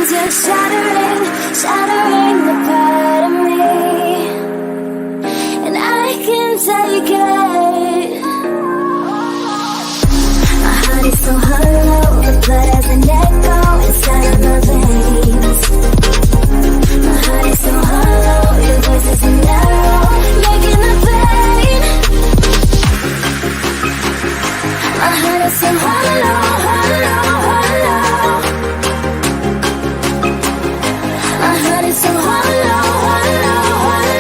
you're shattering the part of me, and I can take it. My heart is so hollow, the blood has an echo inside of my veins. My heart is so hollow, your voice is an arrow, making the pain. My heart is so hollow, hollow, hollow. My heart is so hollow, hollow, hollow.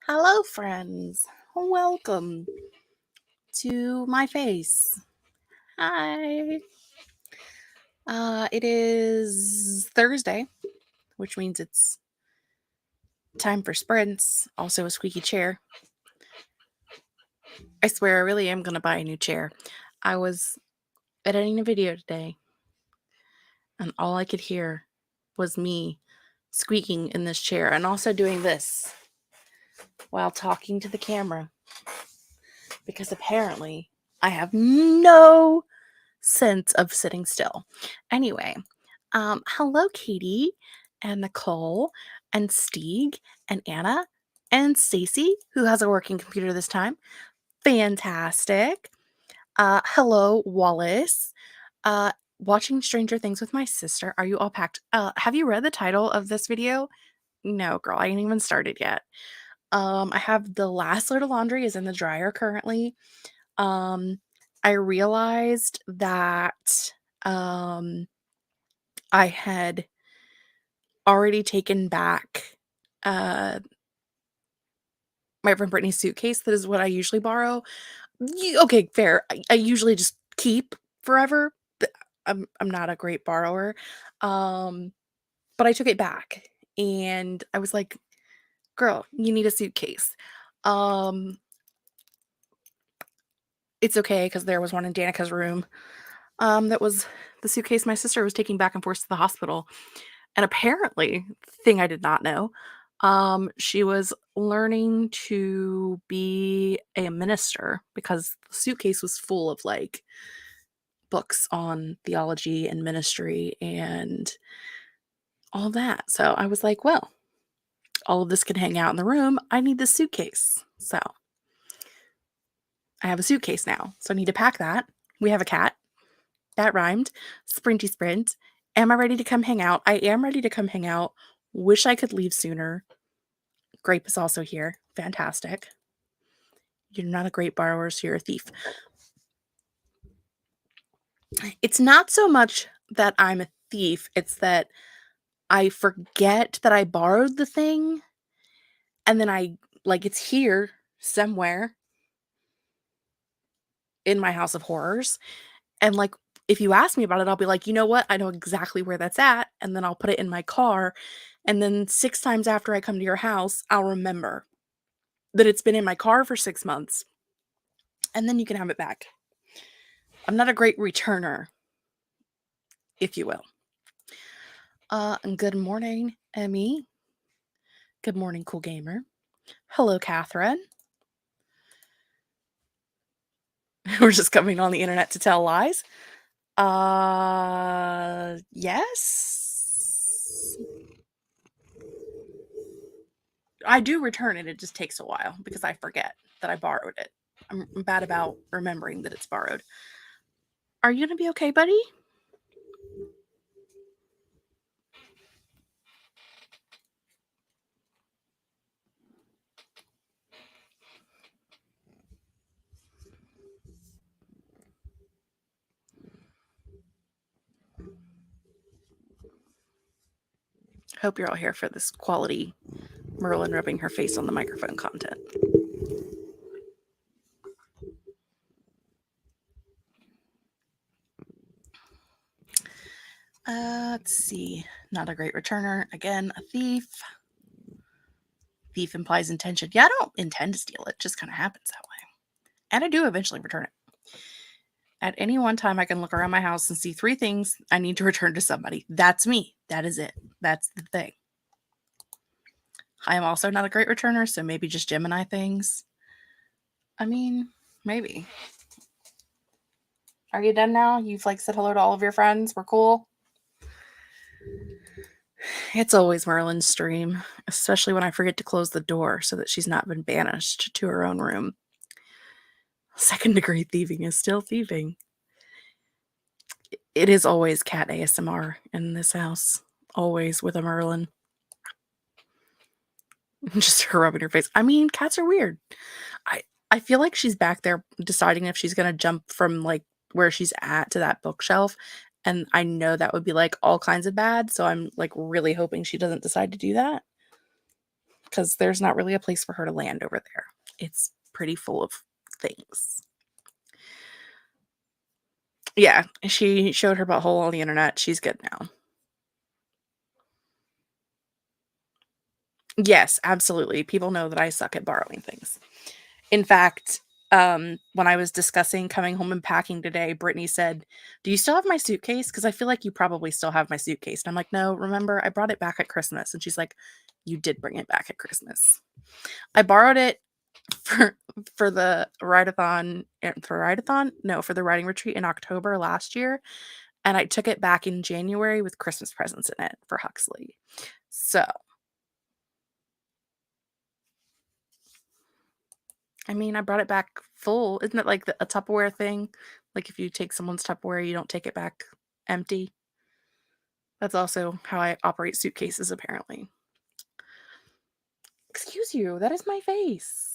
Hello, friends. Welcome to my face. Hi. It is Thursday, which means it's time for sprints. Also a squeaky chair. I swear I really am going to buy a new chair. I was editing a video today, and all I could hear was me squeaking in this chair and also doing this while talking to the camera, because apparently I have no sense of sitting still. Anyway, hello Katie and Nicole and Stieg and Anna and Stacy, who has a working computer this time. Fantastic. Hello Wallace. Watching Stranger Things with my sister. Are you all packed? Have you read the title of this video? No, girl, I ain't even started yet. I have the last load of laundry is in the dryer currently. I realized that I had already taken back my friend Brittany's suitcase. That is what I usually borrow. Okay, fair. I usually just keep forever. I'm not a great borrower. But I took it back and I was like, girl, you need a suitcase. It's okay because there was one in Danica's room. That was the suitcase my sister was taking back and forth to the hospital. And apparently, thing I did not know, she was learning to be a minister because the suitcase was full of like books on theology and ministry and all that. So I was like, well, all of this can hang out in the room. I need this suitcase. So I have a suitcase now. So I need to pack that. We have a cat. That rhymed. Sprinty sprint. Am I ready to come hang out? I am ready to come hang out. Wish I could leave sooner. Grape is also here. Fantastic. You're not a great borrower, so you're a thief. It's not so much that I'm a thief. It's that I forget that I borrowed the thing. And then it's here somewhere in my house of horrors. And like, if you ask me about it, I'll be like, you know what? I know exactly where that's at. And then I'll put it in my car. And then 6 times after I come to your house, I'll remember that it's been in my car for 6 months. And then you can have it back. I'm not a great returner, if you will. And good morning, Emmy. Good morning, Cool Gamer. Hello, Catherine. We're just coming on the internet to tell lies. Yes. I do return it. It just takes a while because I forget that I borrowed it. I'm bad about remembering that it's borrowed. Are you going to be okay, buddy? Hope you're all here for this quality Merlin rubbing her face on the microphone content. Let's see. Not a great returner. Again, a thief. Thief implies intention. Yeah, I don't intend to steal it. It just kind of happens that way. And I do eventually return it. At any one time, I can look around my house and see 3 things I need to return to somebody. That's me. That is it. That's the thing. I am also not a great returner, so maybe just Gemini things. I mean, maybe. Are you done now? You've like said hello to all of your friends. We're cool. It's always Merlin's stream, especially when I forget to close the door so that she's not been banished to her own room. 2nd degree thieving is still thieving. It is always cat ASMR in this house. Always with a Merlin. Just her rubbing her face. I mean, cats are weird. I feel like she's back there deciding if she's going to jump from like where she's at to that bookshelf. And I know that would be like all kinds of bad. So I'm like really hoping she doesn't decide to do that. Because there's not really a place for her to land over there. It's pretty full of things. Yeah, she showed her butthole on the internet. She's good now. Yes, absolutely. People know that I suck at borrowing things. In fact, when I was discussing coming home and packing today, Brittany said, "Do you still have my suitcase? Because I feel like you probably still have my suitcase." And I'm like, "No, remember, I brought it back at Christmas." And she's like, "You did bring it back at Christmas." I borrowed it for the Writeathon, for the writing retreat in October last year. And I took it back in January with Christmas presents in it for Huxley. So, I mean, I brought it back full. Isn't it like a Tupperware thing? Like if you take someone's Tupperware, you don't take it back empty. That's also how I operate suitcases, apparently. Excuse you, that is my face.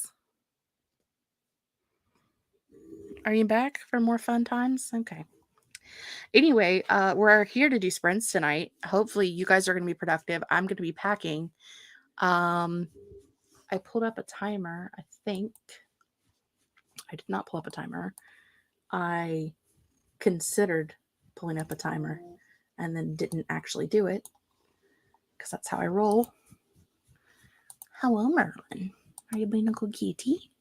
Are you back for more fun times? Okay. Anyway, we're here to do sprints tonight. Hopefully you guys are going to be productive. I'm going to be packing. I pulled up a timer, I think. I did not pull up a timer. I considered pulling up a timer and then didn't actually do it because that's how I roll. Hello, Merlin. Are you being a good kitty?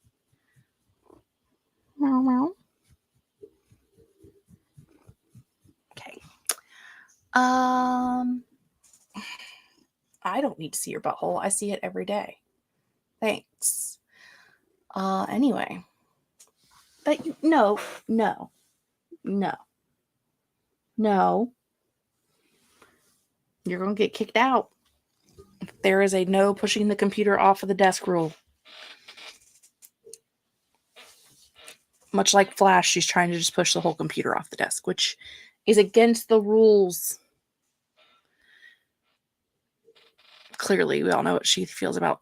Meow, meow. Okay. I don't need to see your butthole. I see it every day. Thanks. Anyway. But no. You're going to get kicked out. There is a no pushing the computer off of the desk rule. Much like Flash, she's trying to just push the whole computer off the desk, which is against the rules. Clearly, we all know what she feels about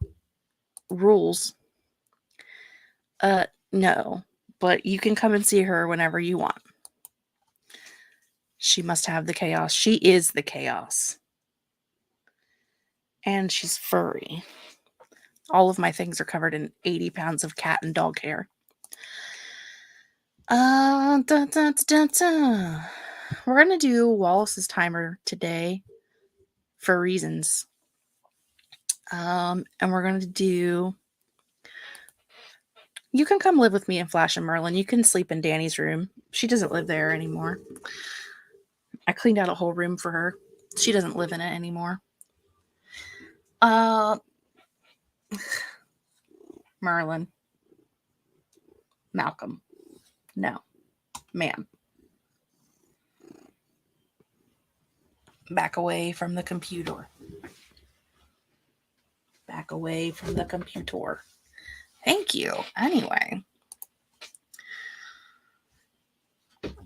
rules. No. But you can come and see her whenever you want. She must have the chaos. She is the chaos. And she's furry. All of my things are covered in 80 pounds of cat and dog hair. We're going to do Wallace's timer today for reasons. And we're going to do... You can come live with me in Flash and Merlin. You can sleep in Danny's room. She doesn't live there anymore. I cleaned out a whole room for her. She doesn't live in it anymore. Merlin. Malcolm. No. Ma'am. Back away from the computer. Back away from the computer. Thank you. Anyway.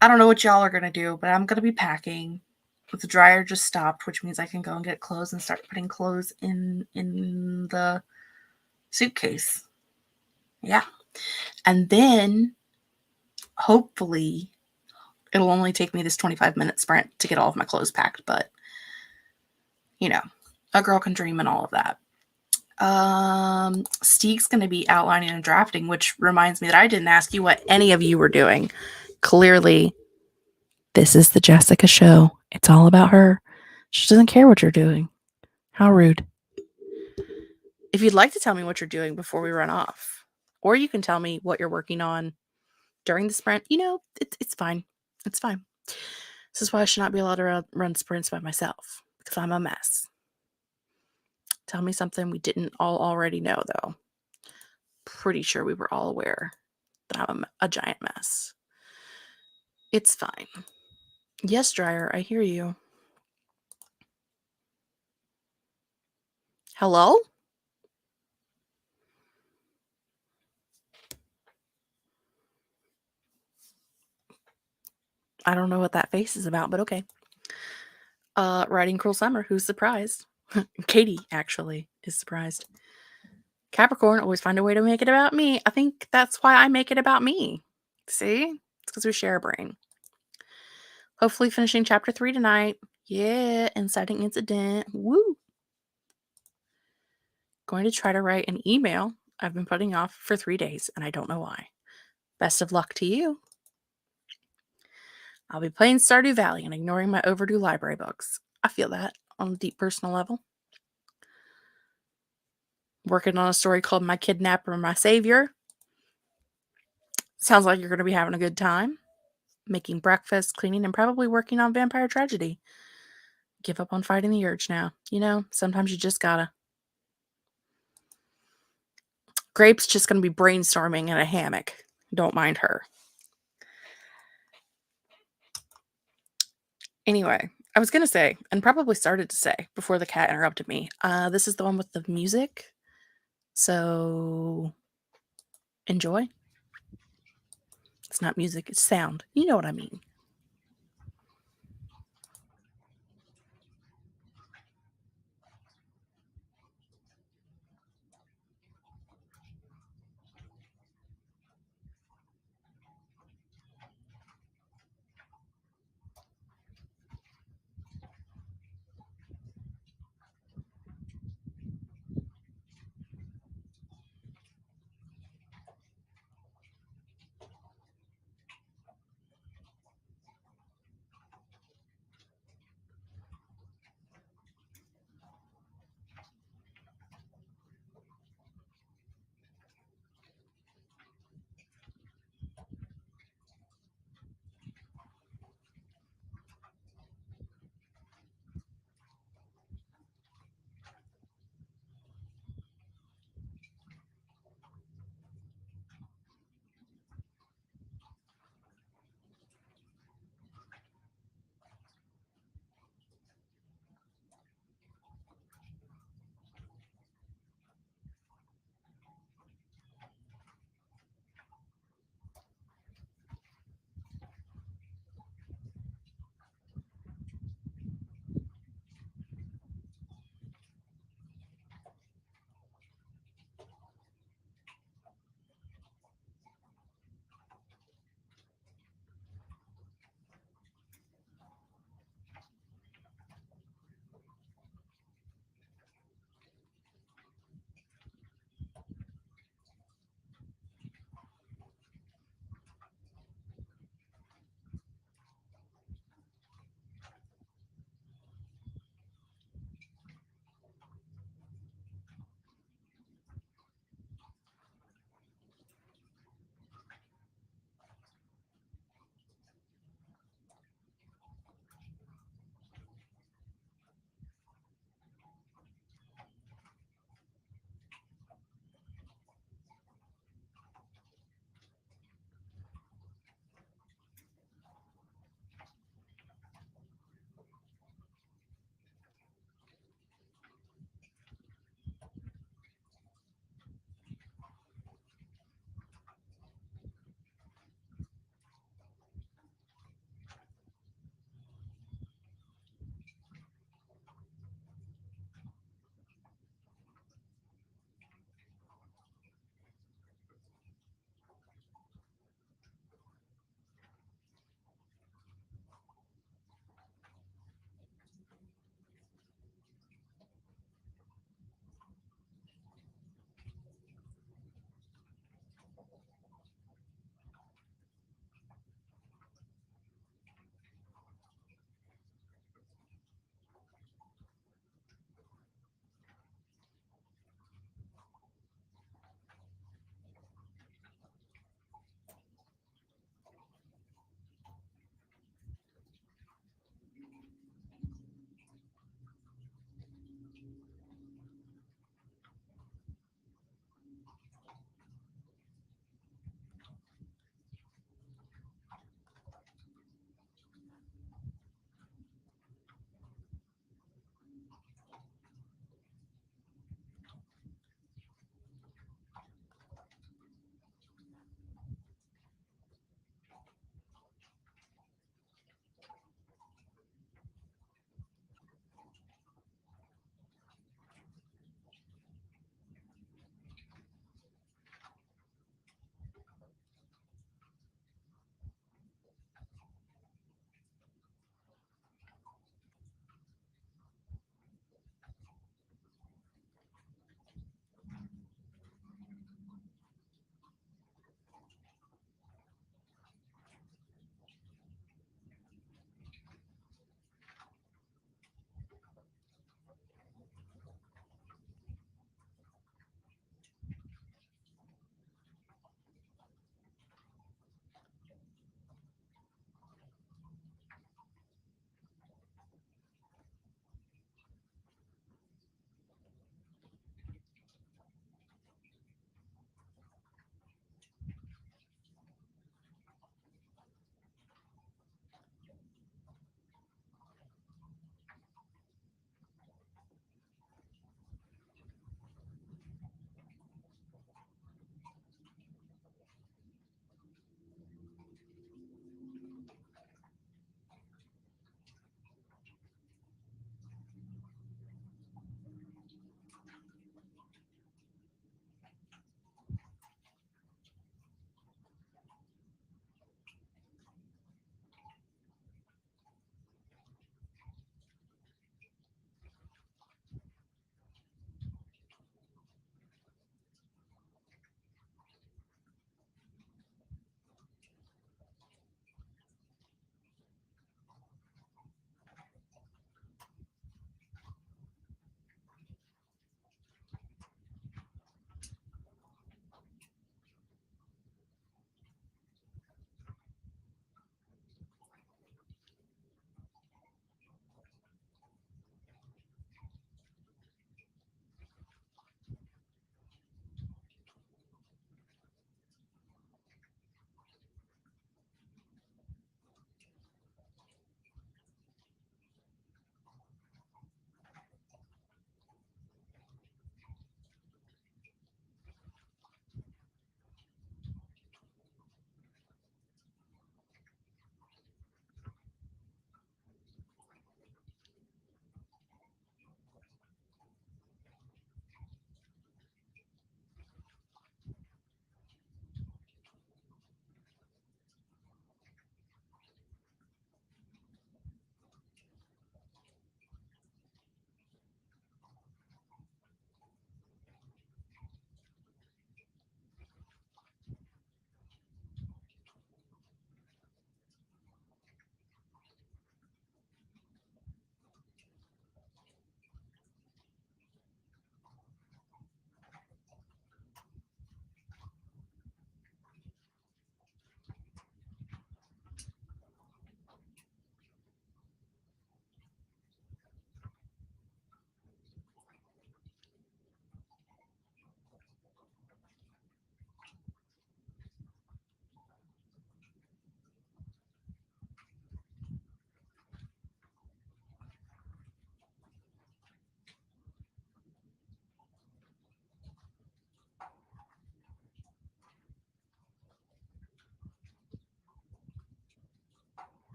I don't know what y'all are going to do, but I'm going to be packing. The dryer just stopped, which means I can go and get clothes and start putting clothes in the suitcase. Yeah. And then, hopefully, it'll only take me this 25-minute sprint to get all of my clothes packed, but, you know, a girl can dream and all of that. Steve's going to be outlining and drafting, which reminds me that I didn't ask you what any of you were doing. Clearly, this is the Jessica show. It's all about her. She doesn't care what you're doing. How rude. If you'd like to tell me what you're doing before we run off, or you can tell me what you're working on during the sprint, you know, it's fine. It's fine. This is why I should not be allowed to run sprints by myself, because I'm a mess. Tell me something we didn't all already know, though. Pretty sure we were all aware that I'm a giant mess. It's fine. Yes, Dryer, I hear you. Hello? I don't know what that face is about, but okay. Writing Cruel Summer, who's surprised? Katie, actually, is surprised. Capricorn, always find a way to make it about me. I think that's why I make it about me. See? It's because we share a brain. Hopefully finishing chapter 3 tonight. Yeah, inciting incident. Woo! Going to try to write an email I've been putting off for 3 days, and I don't know why. Best of luck to you. I'll be playing Stardew Valley and ignoring my overdue library books. I feel that on a deep personal level. Working on a story called My Kidnapper, My Savior. Sounds like you're going to be having a good time. Making breakfast, cleaning, and probably working on Vampire Tragedy. Give up on fighting the urge now. You know, sometimes you just gotta. Grape's just going to be brainstorming in a hammock. Don't mind her. Anyway, I was going to say, and probably started to say before the cat interrupted me, this is the one with the music. So, enjoy. It's not music, it's sound. You know what I mean.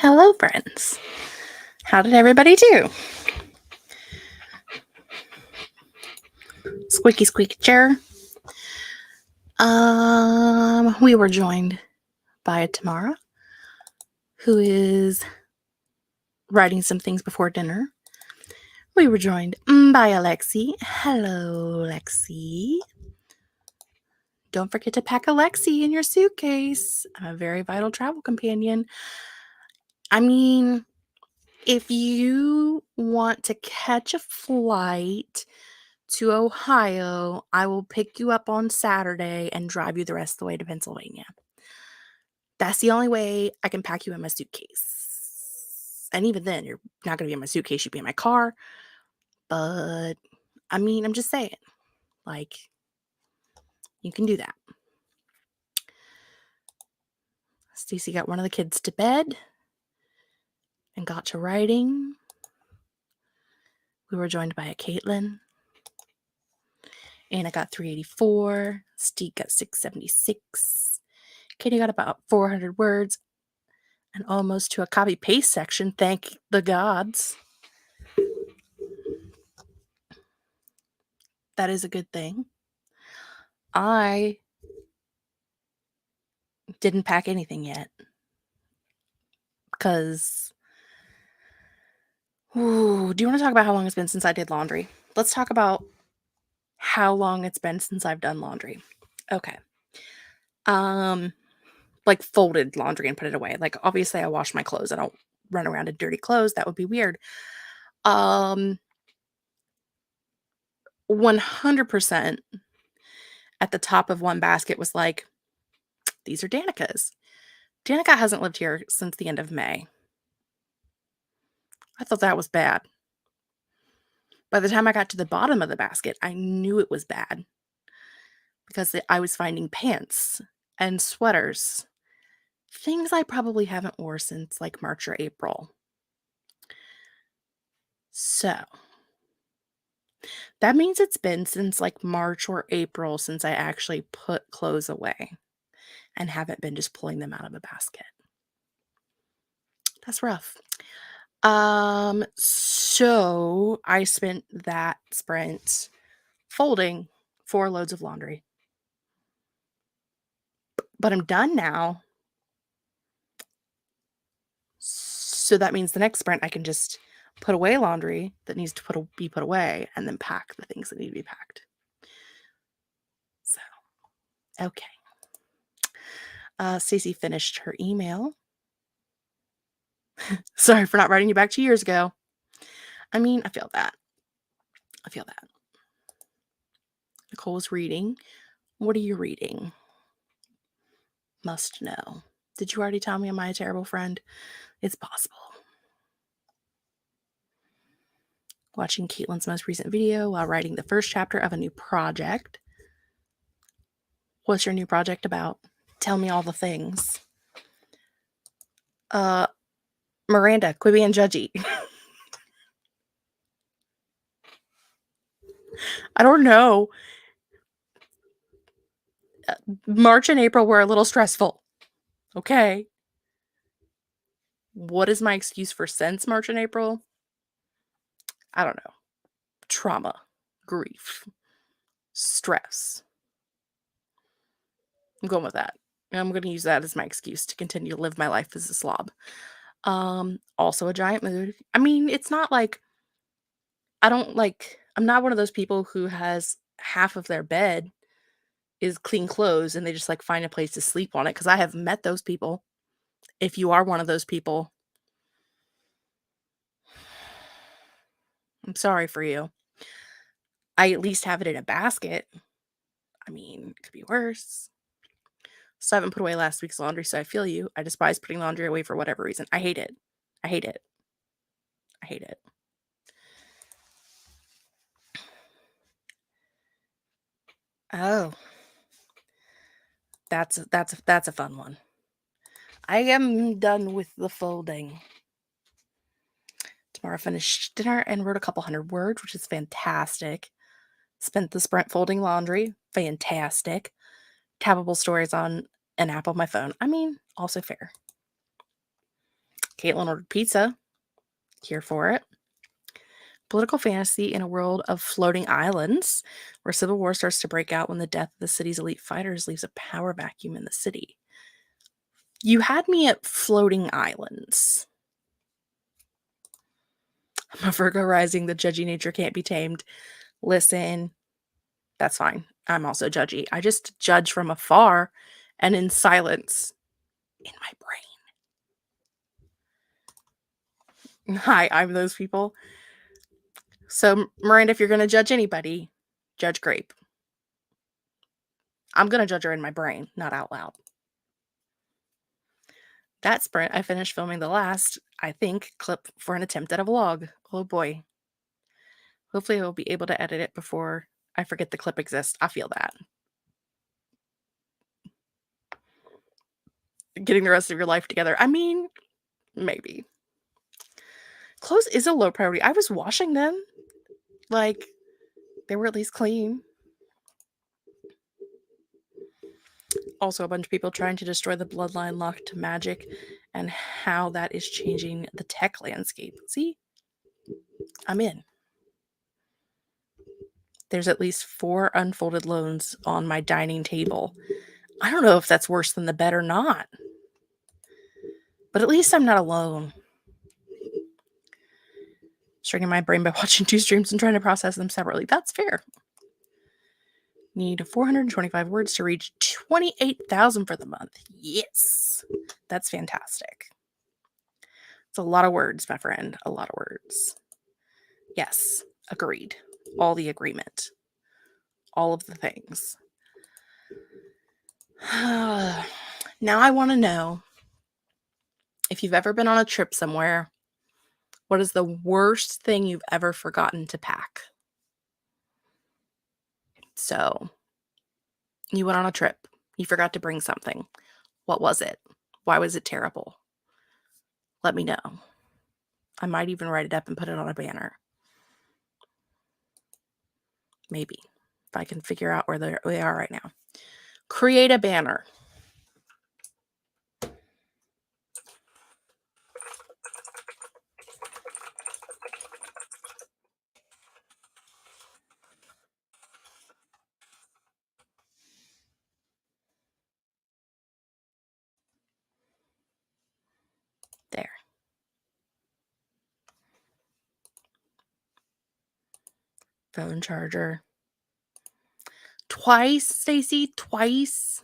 Hello, friends. How did everybody do? Squeaky, squeaky chair. We were joined by Tamara, who is writing some things before dinner. We were joined by Alexi. Hello, Lexi. Don't forget to pack Alexi in your suitcase. I'm a very vital travel companion. I mean, if you want to catch a flight to Ohio, I will pick you up on Saturday and drive you the rest of the way to Pennsylvania. That's the only way I can pack you in my suitcase. And even then, you're not going to be in my suitcase. You'd be in my car. But, I mean, I'm just saying. Like, you can do that. Stacey got one of the kids to bed and got to writing. We were joined by a Caitlin. Anna got 384. Steve got 676. Katie got about 400 words and almost to a copy paste section. Thank the gods. That is a good thing. I didn't pack anything yet because, do you want to talk about how long it's been since I did laundry? Let's talk about how long it's been since I've done laundry. Okay. Like folded laundry and put it away. Like, obviously I wash my clothes. I don't run around in dirty clothes. That would be weird. 100% at the top of one basket was like, these are Danica's. Danica hasn't lived here since the end of May. I thought that was bad. By the time I got to the bottom of the basket, I knew it was bad because I was finding pants and sweaters, things I probably haven't worn since like March or April. So that means it's been since like March or April since I actually put clothes away and haven't been just pulling them out of a basket. That's rough. So I spent that sprint folding 4 loads of laundry. But I'm done now. So that means the next sprint I can just put away laundry that needs to be put away and then pack the things that need to be packed. So, okay. Stacey finished her email. Sorry for not writing you back 2 years ago. I mean, I feel that. Nicole's reading. What are you reading? Must know. Did you already tell me am I a terrible friend? It's possible. Watching Caitlin's most recent video while writing the first chapter of a new project. What's your new project about? Tell me all the things. Miranda, quit being judgy. I don't know. March and April were a little stressful. Okay. What is my excuse for since March and April? I don't know. Trauma, grief, stress. I'm going with that. I'm going to use that as my excuse to continue to live my life as a slob. Also a giant mood. I mean, it's not like I'm not one of those people who has half of their bed is clean clothes and they just like find a place to sleep on it, because I have met those people. If you are one of those people, I'm sorry for you. I at least have it in a basket. I mean, it could be worse. So I haven't put away last week's laundry, so I feel you. I despise putting laundry away for whatever reason. I hate it. Oh, that's a fun one. I am done with the folding. Tomorrow finished dinner and wrote a couple hundred words, which is fantastic. Spent the sprint folding laundry. Fantastic. Tappable stories on an app on my phone. I mean, also fair. Caitlin ordered pizza. Here for it. Political fantasy in a world of floating islands, where civil war starts to break out when the death of the city's elite fighters leaves a power vacuum in the city. You had me at floating islands. I'm a Virgo rising. The judgy nature can't be tamed. Listen, that's fine. I'm also judgy. I just judge from afar and in silence in my brain. Hi, I'm those people. So, Miranda, if you're going to judge anybody, judge Grape. I'm going to judge her in my brain, not out loud. That sprint, I finished filming the last, I think, clip for an attempt at a vlog. Oh boy. Hopefully I'll be able to edit it before I forget the clip exists. I feel that. Getting the rest of your life together. I mean, maybe. Clothes is a low priority. I was washing them. Like, they were at least clean. Also, a bunch of people trying to destroy the bloodline lock to magic and how that is changing the tech landscape. See? I'm in. There's at least 4 unfolded loans on my dining table. I don't know if that's worse than the bed or not. But at least I'm not alone. Straining my brain by watching 2 streams and trying to process them separately. That's fair. Need 425 words to reach 28,000 for the month. Yes. That's fantastic. It's a lot of words, my friend. A lot of words. Yes. Agreed. All the agreement. All of the things. Now I want to know if you've ever been on a trip somewhere, what is the worst thing you've ever forgotten to pack? So, you went on a trip. You forgot to bring something. What was it? Why was it terrible? Let me know. I might even write it up and put it on a banner. Maybe. If I can figure out where they are right now. Create a banner. There. Phone charger. Twice, Stacy. Twice.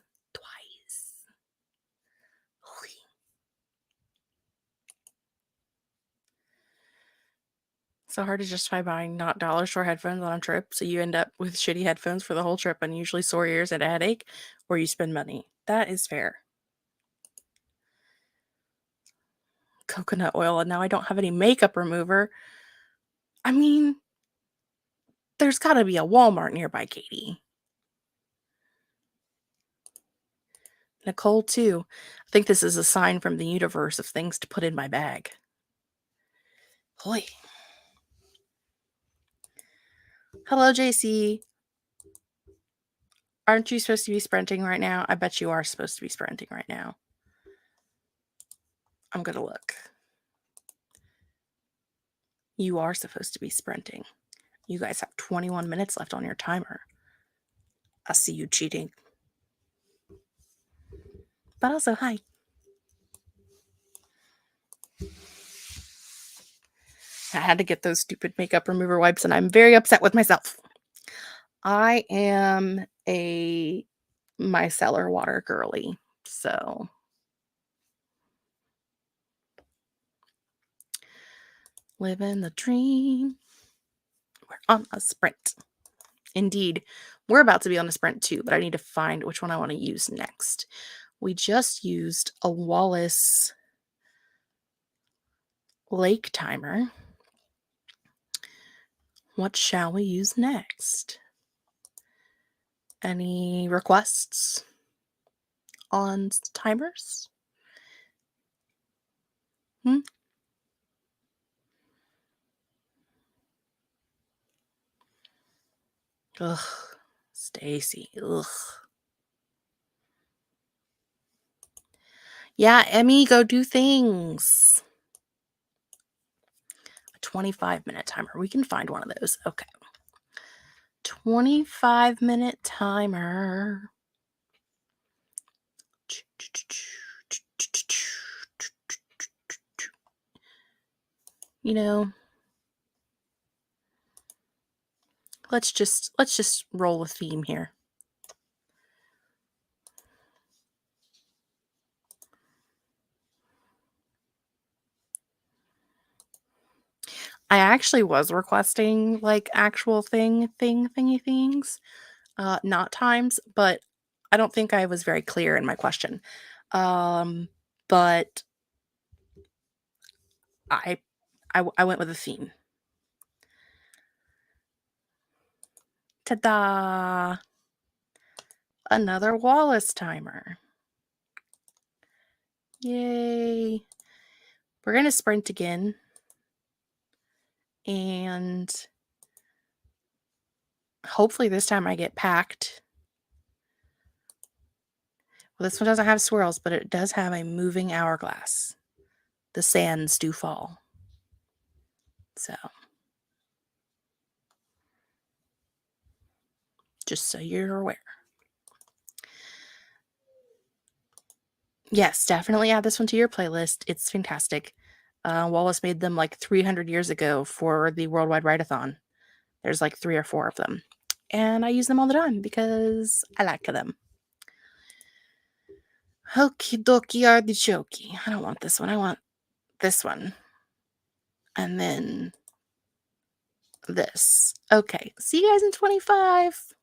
So hard to justify buying not dollar store headphones on a trip, so you end up with shitty headphones for the whole trip and usually sore ears and a headache, or you spend money. That is fair. Coconut oil, and now I don't have any makeup remover. I mean, there's got to be a Walmart nearby, Katie. Nicole, too. I think this is a sign from the universe of things to put in my bag. Hoy. Hello, JC. Aren't you supposed to be sprinting right now? I bet you are supposed to be sprinting right now. I'm going to look. You are supposed to be sprinting. You guys have 21 minutes left on your timer. I see you cheating. But also, hi. I had to get those stupid makeup remover wipes, and I'm very upset with myself. I am a micellar water girly, so living the dream. We're on a sprint. Indeed, we're about to be on a sprint too, but I need to find which one I want to use next. We just used a Wallace lake timer. What shall we use next? Any requests on timers? Ugh, Stacy. Ugh. Yeah, Emmy, go do things. 25-minute timer. We can find one of those. Okay. 25-minute timer. You know, let's just roll a theme here. I actually was requesting like actual thingy things, not times, but I don't think I was very clear in my question. But I went with a theme. Ta-da! Another Wallace timer. Yay! We're gonna sprint again. And hopefully this time I get packed. Well, this one doesn't have swirls, but it does have a moving hourglass. The sands do fall. So, just so you're aware. Yes, definitely add this one to your playlist. It's fantastic. Wallace made them like 300 years ago for the Worldwide Writeathon. There's like 3 or 4 of them. And I use them all the time because I like them. Okie dokie artichoke. I don't want this one. I want this one. And then this. Okay. See you guys in 25.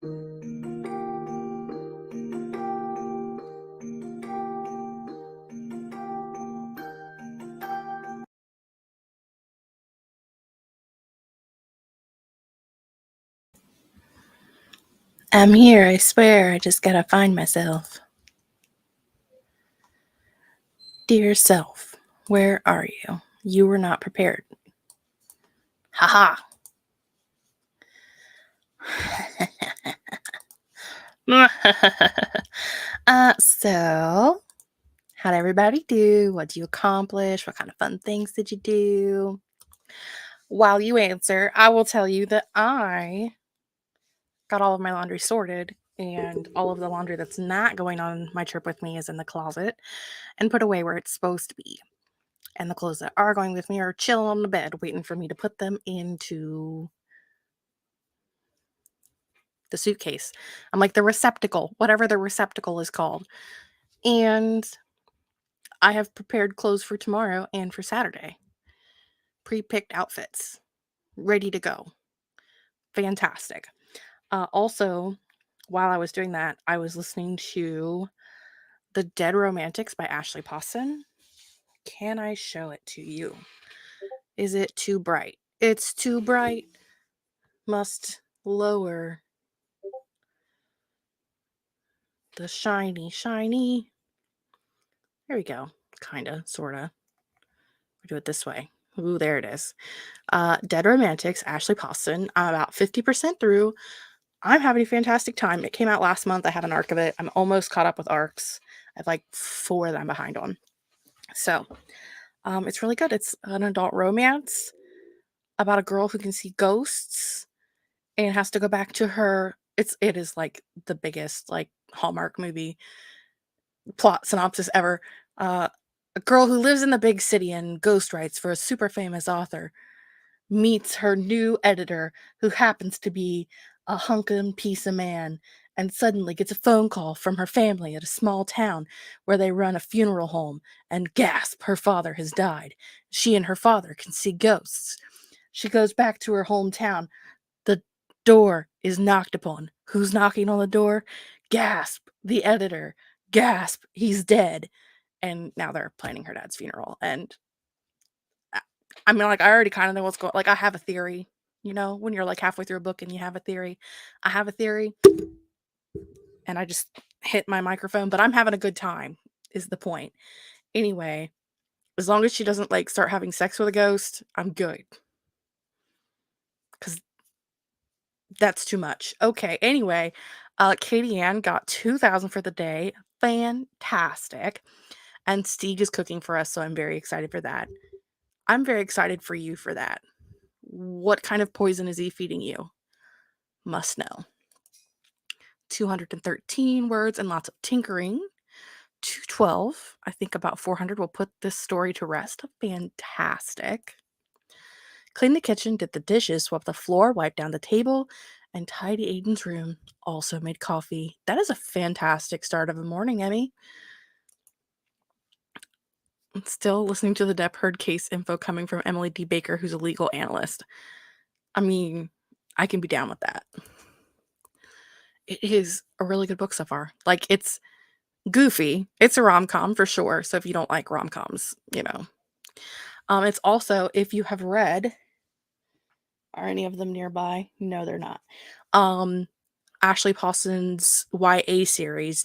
I'm here, I swear. I just gotta find myself. Dear self, where are you? You were not prepared. Haha. So, how'd everybody do? What did you accomplish? What kind of fun things did you do? While you answer, I will tell you that I got all of my laundry sorted, and all of the laundry that's not going on my trip with me is in the closet and put away where it's supposed to be. And the clothes that are going with me are chilling on the bed, waiting for me to put them into the suitcase. I'm like the receptacle, whatever the receptacle is called. And I have prepared clothes for tomorrow and for Saturday. Pre-picked outfits, ready to go. Fantastic. Also, while I was doing that, I was listening to The Dead Romantics by Ashley Poston. Can I show it to you? Is it too bright? It's too bright. Must lower the shiny. There we go. Kinda, sorta. We do it this way. Ooh, there it is. Dead Romantics, Ashley Poston. I'm about 50% through. I'm having a fantastic time. It came out last month. I have an arc of it. I'm almost caught up with arcs. I have like 4 that I'm behind on. So, it's really good. It's an adult romance about a girl who can see ghosts and has to go back to her. It is like the biggest like Hallmark movie plot synopsis ever. A girl who lives in the big city and ghost writes for a super famous author meets her new editor, who happens to be a hunkin' piece of man, and suddenly gets a phone call from her family at a small town where they run a funeral home, and gasp, her father has died. She and her father can see ghosts. She goes back to her hometown. The door is knocked upon. Who's knocking on the door? Gasp, the editor. Gasp, he's dead. And now they're planning her dad's funeral. And I mean, like, I already kind of know what's going. Like, I have a theory, when you're like halfway through a book and you have a theory. I have a theory, and I just hit my microphone, but I'm having a good time, is the point. Anyway, as long as she doesn't like start having sex with a ghost, I'm good. Because that's too much. Okay, anyway, Katie Ann got 2,000 for the day. Fantastic. And Stieg is cooking for us, so I'm very excited for that. I'm very excited for you for that. What kind of poison is he feeding you? Must know. 213 words and lots of tinkering. 212. I think about 400 will put this story to rest. Fantastic. Cleaned the kitchen, did the dishes, swept the floor, wiped down the table, and tidy Aiden's room. Also made coffee. That is a fantastic start of a morning, Emmy. I'm still listening to the Depp Heard case info coming from Emily D. Baker, who's a legal analyst. I mean, I can be down with that. It is a really good book so far. Like, it's goofy. It's a rom-com for sure. So if you don't like rom-coms, it's also, if you have read, are any of them nearby? No, they're not. Ashley Poston's YA series,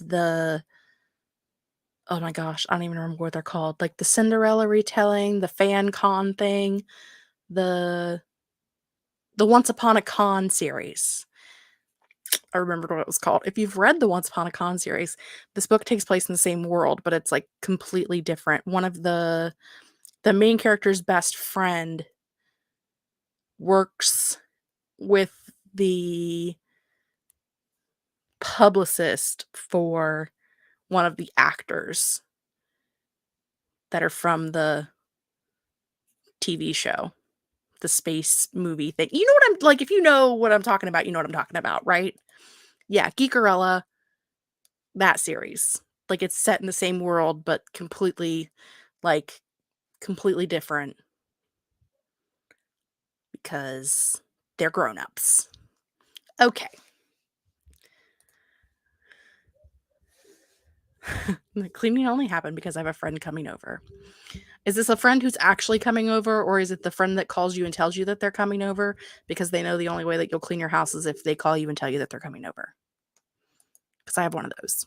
oh my gosh, I don't even remember what they're called. Like the Cinderella retelling, the fan con thing, the Once Upon a Con series. I remembered what it was called. If you've read the Once Upon a Con series, this book takes place in the same world, but it's like completely different. One of the main character's best friend works with the publicist for one of the actors that are from the TV show, the space movie thing. You know what I'm like, if you know what I'm talking about, you know what I'm talking about, right? Yeah, Geekerella, that series. Like, it's set in the same world, but completely different because they're grown-ups. Okay. The cleaning only happened because I have a friend coming over. Is this a friend who's actually coming over, or is it the friend that calls you and tells you that they're coming over because they know the only way that you'll clean your house is if they call you and tell you that they're coming over? Because I have one of those.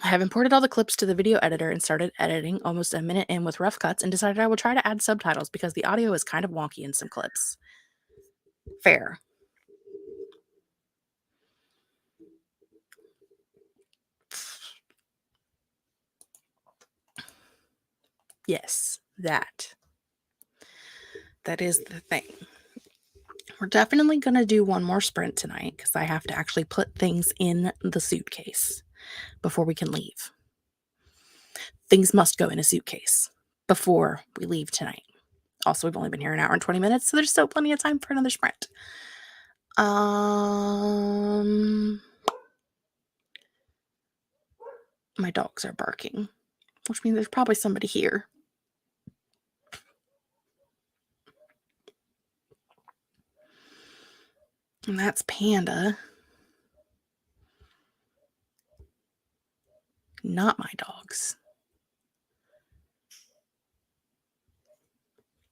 I have imported all the clips to the video editor and started editing almost a minute in with rough cuts and decided I will try to add subtitles because the audio is kind of wonky in some clips. Fair. Yes, that is the thing. We're definitely going to do one more sprint tonight because I have to actually put things in the suitcase before we can leave. Things must go in a suitcase before we leave tonight. Also, we've only been here an hour and 20 minutes, so there's still plenty of time for another sprint. My dogs are barking, which means there's probably somebody here. And that's Panda. Not my dogs.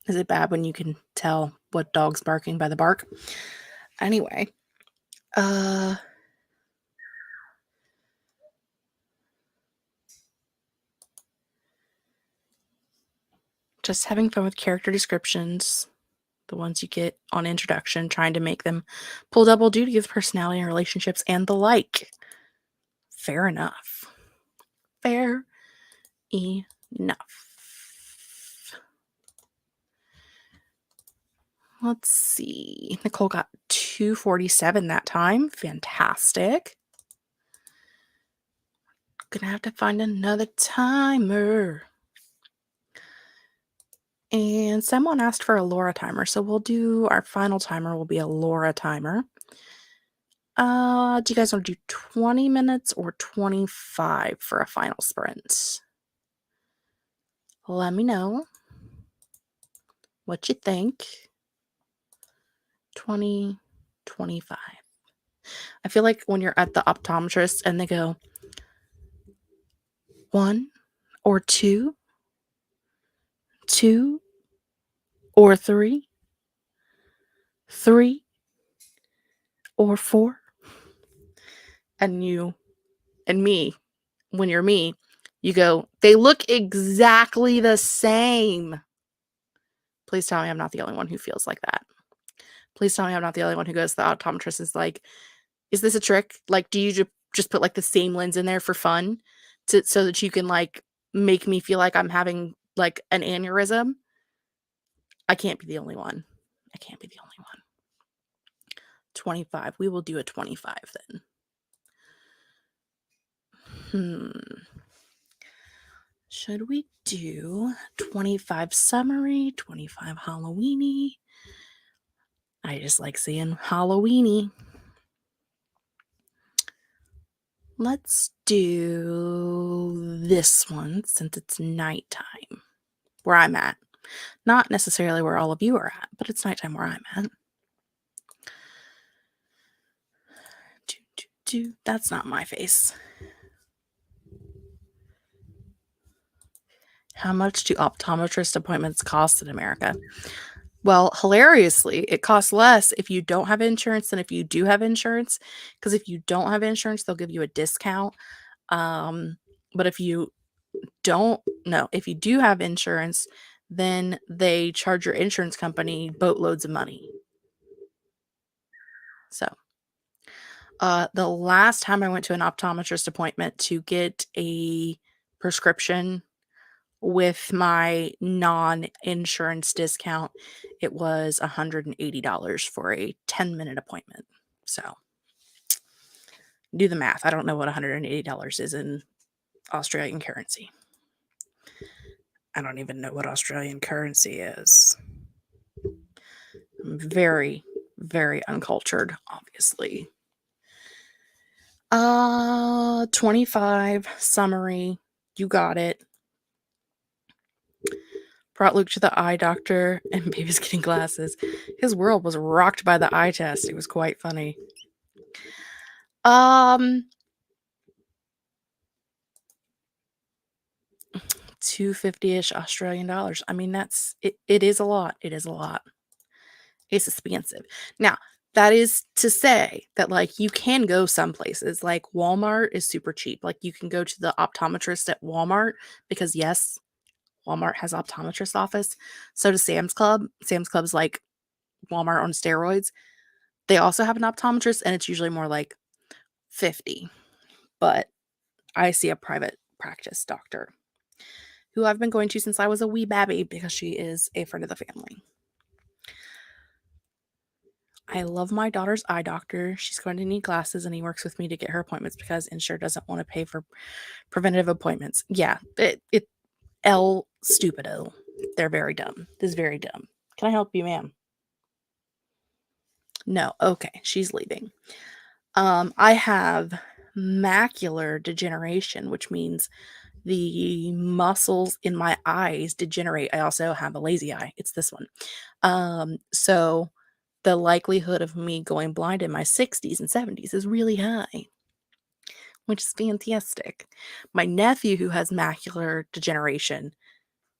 Is it bad when you can tell what dog's barking by the bark? Anyway, just having fun with character descriptions, the ones you get on introduction, trying to make them pull double duty with personality and relationships and the like. Fair enough. Fair enough. Let's see. Nicole got 247 that time. Fantastic. Gonna have to find another timer. And someone asked for a Laura timer, so we'll do our final timer will be a Laura timer. Do you guys want to do 20 minutes or 25 for a final sprint? Let me know what you think. 20, 25. I feel like when you're at the optometrist and they go 1 or 2 or 3 or 4, and you and me, when you're me, you go, they look exactly the same. Please tell me I'm not the only one who feels like that. Please tell me I'm not the only one who goes to the optometrist is like, is this a trick? Like, do you just put like the same lens in there for fun so that you can like make me feel like I'm having like an aneurysm? I can't be the only one. 25. We will do a 25 then. Should we do 25 summary, 25 Halloweeny? I just like saying Halloweeny. Let's do this one since it's nighttime where I'm at. Not necessarily where all of you are at, but it's nighttime where I'm at. That's not my face. How much do optometrist appointments cost in America? Well, hilariously, it costs less if you don't have insurance than if you do have insurance. Because if you don't have insurance, they'll give you a discount. But if you if you do have insurance, then they charge your insurance company boatloads of money. So, the last time I went to an optometrist appointment to get a prescription with my non-insurance discount, it was $180 for a 10-minute appointment. So do the math. I don't know what $180 is in Australian currency. I don't even know what Australian currency is. I'm very, very uncultured, obviously. 25 summary. You got it. Brought Luke to the eye doctor, and baby's getting glasses. His world was rocked by the eye test. It was quite funny. 250-ish Australian dollars. I mean, that's it. It is a lot. It is a lot. It's expensive. Now, that is to say that, like, you can go some places, like Walmart is super cheap. Like, you can go to the optometrist at Walmart because, yes, Walmart has optometrist office. So does Sam's Club. Sam's Club's like Walmart on steroids. They also have an optometrist, and it's usually more like 50. But I see a private practice doctor who I've been going to since I was a wee babby because she is a friend of the family. I love my daughter's eye doctor. She's going to need glasses, and he works with me to get her appointments because Insure doesn't want to pay for preventative appointments. Yeah, it L stupido. They're very dumb. This is very dumb. Can I help you, ma'am? No. Okay, she's leaving. I have macular degeneration, which means the muscles in my eyes degenerate. I also have a lazy eye. It's this one. So the likelihood of me going blind in my 60s and 70s is really high, which is fantastic. My nephew, who has macular degeneration,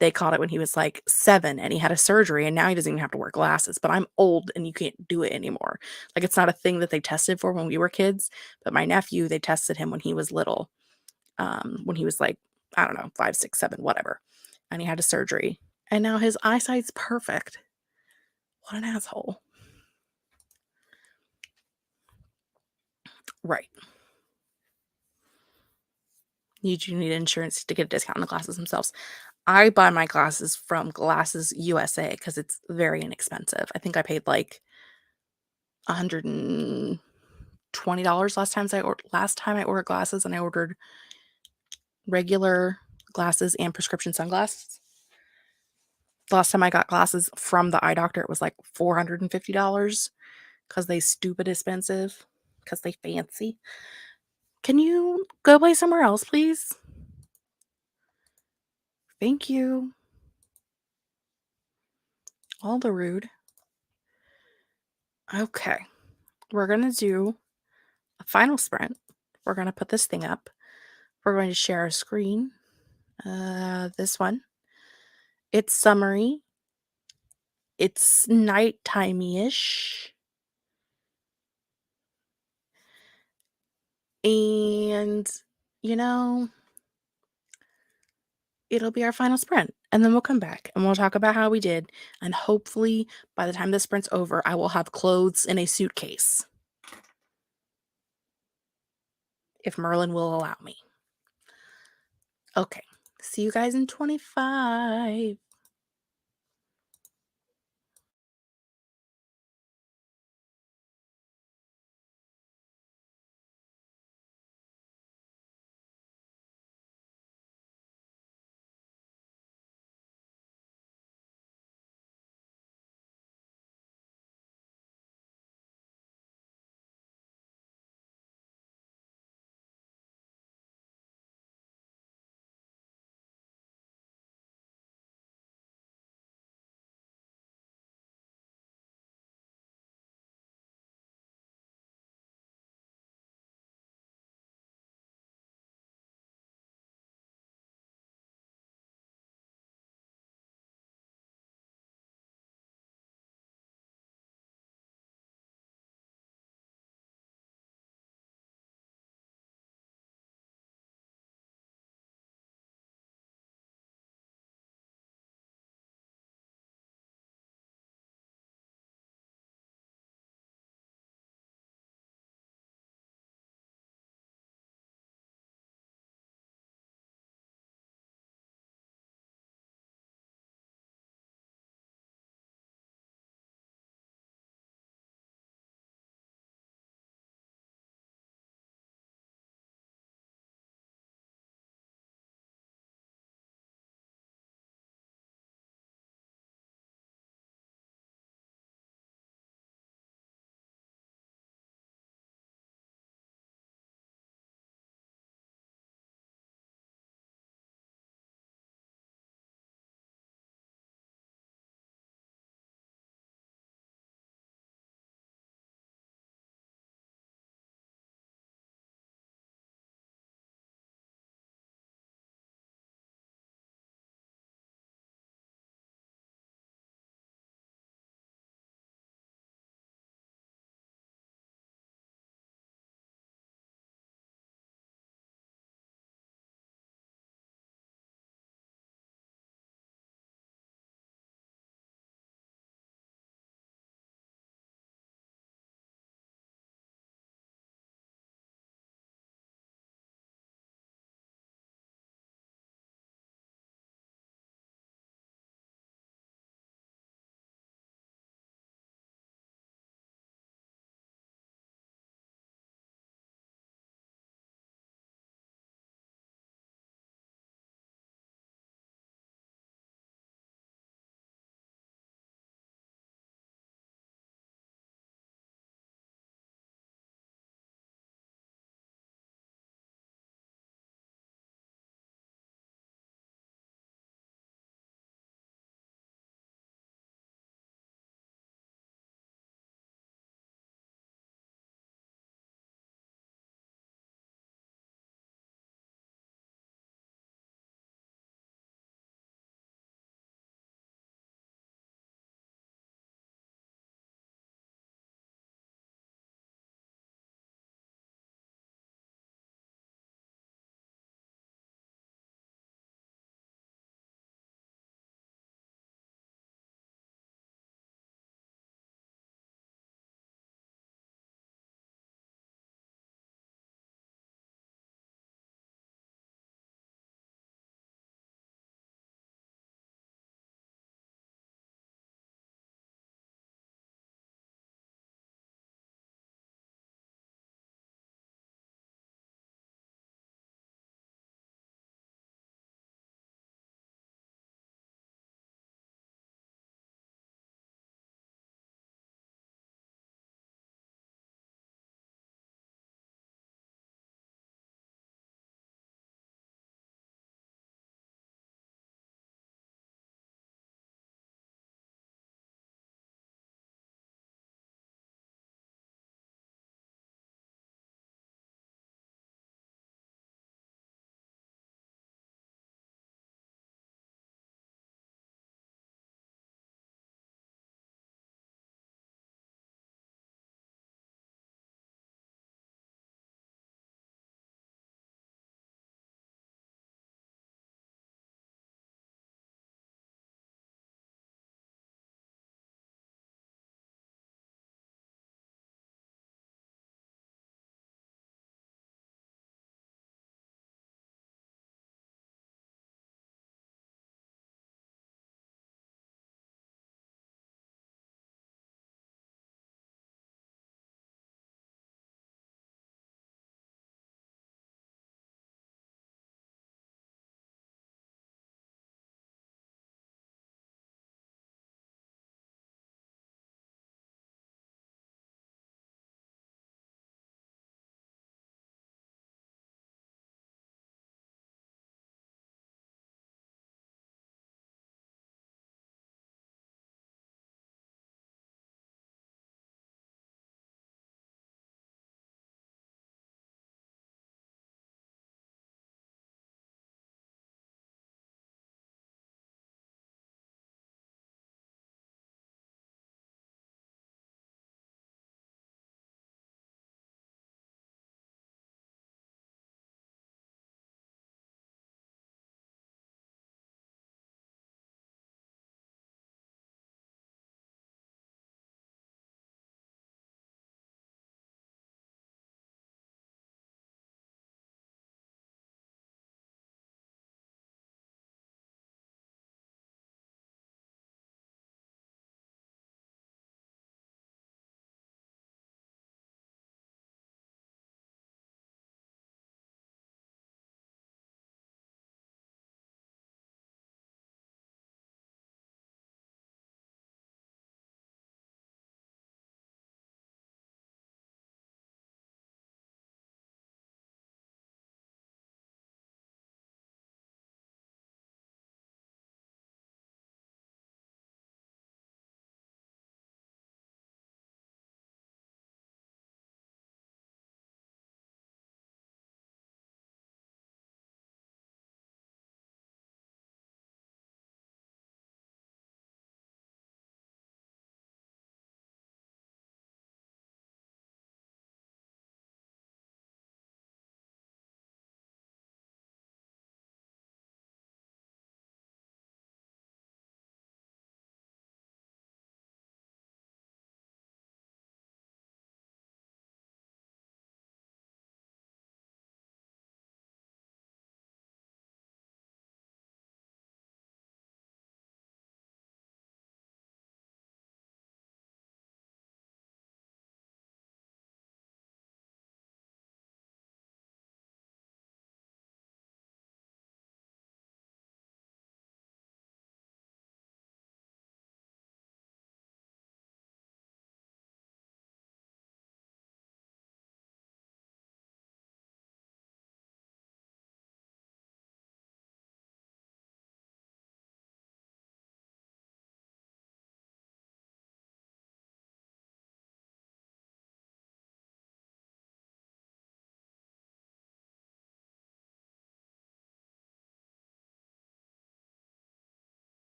they caught it when he was like 7 and he had a surgery and now he doesn't even have to wear glasses. But I'm old and you can't do it anymore. Like, it's not a thing that they tested for when we were kids. But my nephew, they tested him when he was little, when he was like, I don't know, 5, 6, 7, whatever. And he had a surgery. And now his eyesight's perfect. What an asshole. Right. You do need insurance to get a discount on the glasses themselves. I buy my glasses from Glasses USA because it's very inexpensive. I think I paid like $120 last time I ordered glasses, and I ordered regular glasses and prescription sunglasses. The last time I got glasses from the eye doctor, it was like $450 because they stupid expensive because they fancy. Can you go play somewhere else, please? Thank you. All the rude. Okay. We're going to do a final sprint. We're going to put this thing up. We're going to share a screen. This one. It's summery. It's nighttime-ish. And, you know, it'll be our final sprint. And then we'll come back and we'll talk about how we did. And hopefully, by the time the sprint's over, I will have clothes in a suitcase. If Merlin will allow me. Okay. See you guys in 25.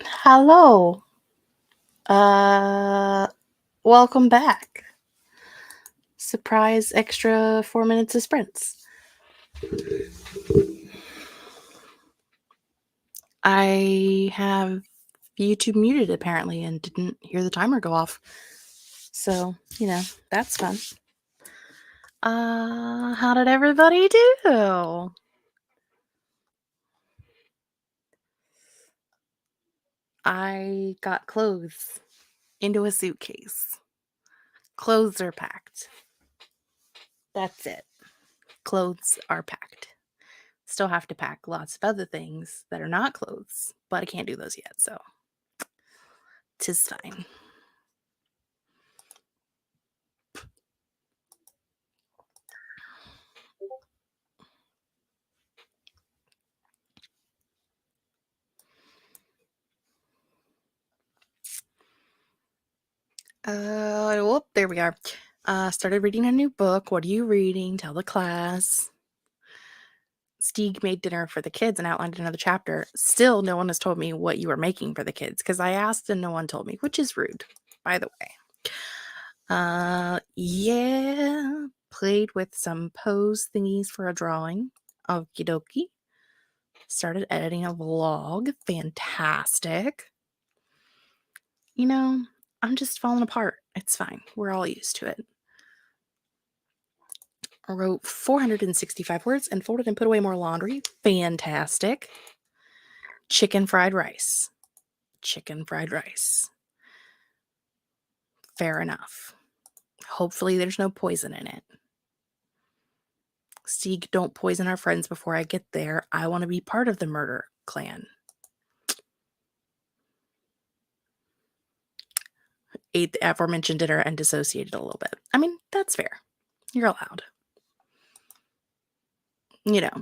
Hello. Welcome back. Surprise extra 4 minutes of sprints. I have YouTube muted apparently and didn't hear the timer go off. So, that's fun. How did everybody do? I got clothes into a suitcase. Clothes are packed. That's it. Clothes are packed. Still have to pack lots of other things that are not clothes, but I can't do those yet, so 'tis fine. There we are. Started reading a new book. What are you reading? Tell the class. Stieg made dinner for the kids and outlined another chapter. Still, no one has told me what you were making for the kids because I asked and no one told me, which is rude, by the way. Yeah, played with some pose thingies for a drawing. Okie dokie. Started editing a vlog. Fantastic. I'm just falling apart. It's fine. We're all used to it. I wrote 465 words and folded and put away more laundry. Fantastic. Chicken fried rice. Chicken fried rice. Fair enough. Hopefully there's no poison in it. Stieg, don't poison our friends before I get there. I want to be part of the murder clan. Ate the aforementioned dinner and dissociated a little bit. I mean, that's fair. You're allowed.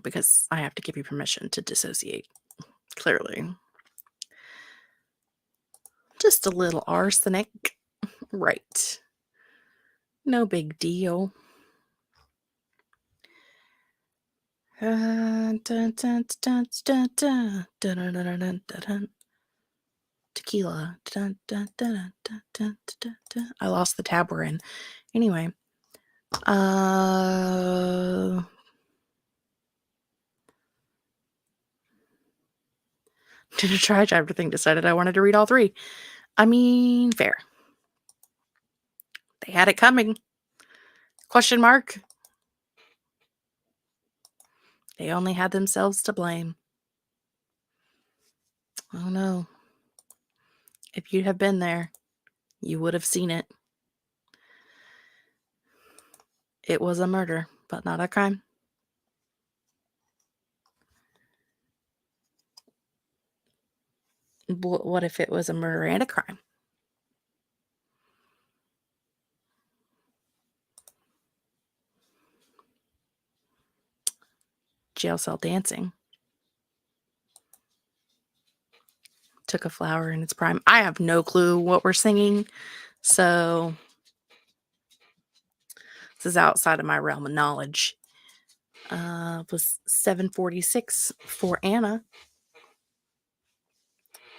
Because I have to give you permission to dissociate. Clearly. Just a little arsenic. Right. No big deal. Tequila. I lost the tab we're in. Anyway. Did a try chapter thing, decided I wanted to read all 3. I mean, fair. They had it coming. Question mark. They only had themselves to blame. Oh no. If you'd have been there, you would have seen it. It was a murder, but not a crime. What if it was a murder and a crime? Jail cell dancing. Took a flower in its prime. I have no clue what we're singing, so this is outside of my realm of knowledge. It was 7:46 for Anna.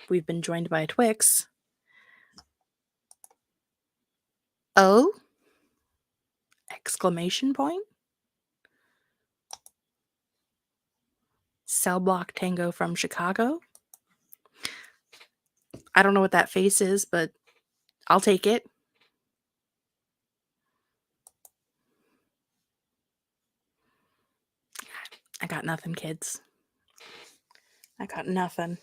We've been joined by Twix. Oh! Exclamation point. Cell Block Tango from Chicago. I don't know what that face is, but I'll take it. I got nothing, kids. I got nothing.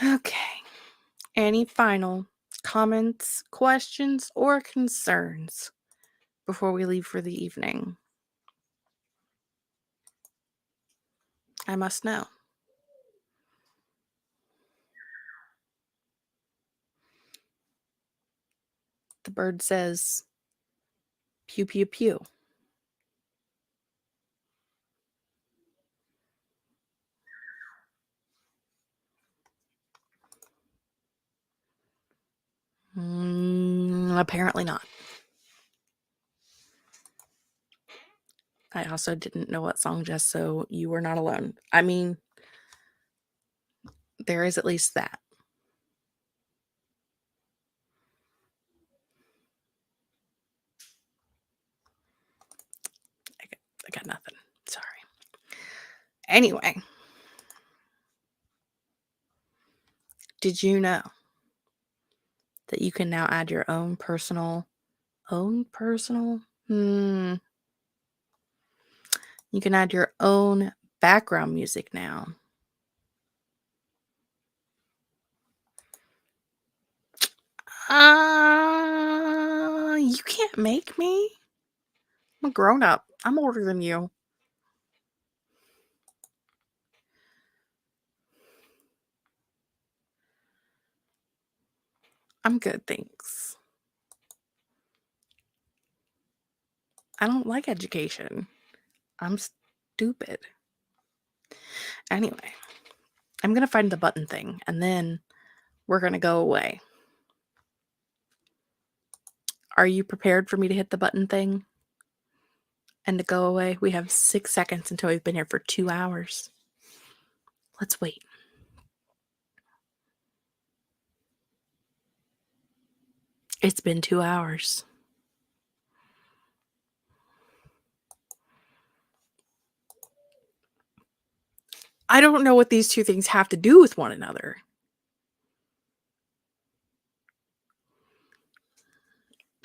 Okay. Any final comments, questions, or concerns before we leave for the evening? I must know. The bird says, pew, pew, pew. Apparently not. I also didn't know what song, Jess, so you were not alone. I mean, there is at least that. I got nothing. Sorry. Anyway, did you know that you can now add your own personal? You can add your own background music now. You can't make me. I'm a grown up. I'm older than you. I'm good, thanks. I don't like education. I'm stupid. Anyway, I'm going to find the button thing, and then we're going to go away. Are you prepared for me to hit the button thing and to go away? We have 6 seconds until we've been here for 2 hours. Let's wait. It's been 2 hours. I don't know what these two things have to do with one another.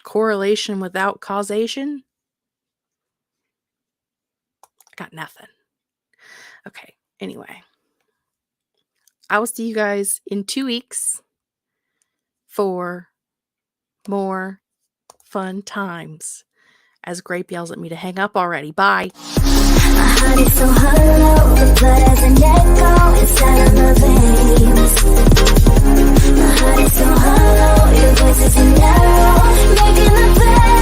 Correlation without causation? I got nothing. Okay, anyway. I will see you guys in 2 weeks for more fun times. As Grape yells at me to hang up already. Bye. My heart is so hollow, the blood has an echo inside of my veins. My heart is so hollow, your voice is an arrow, making the pain.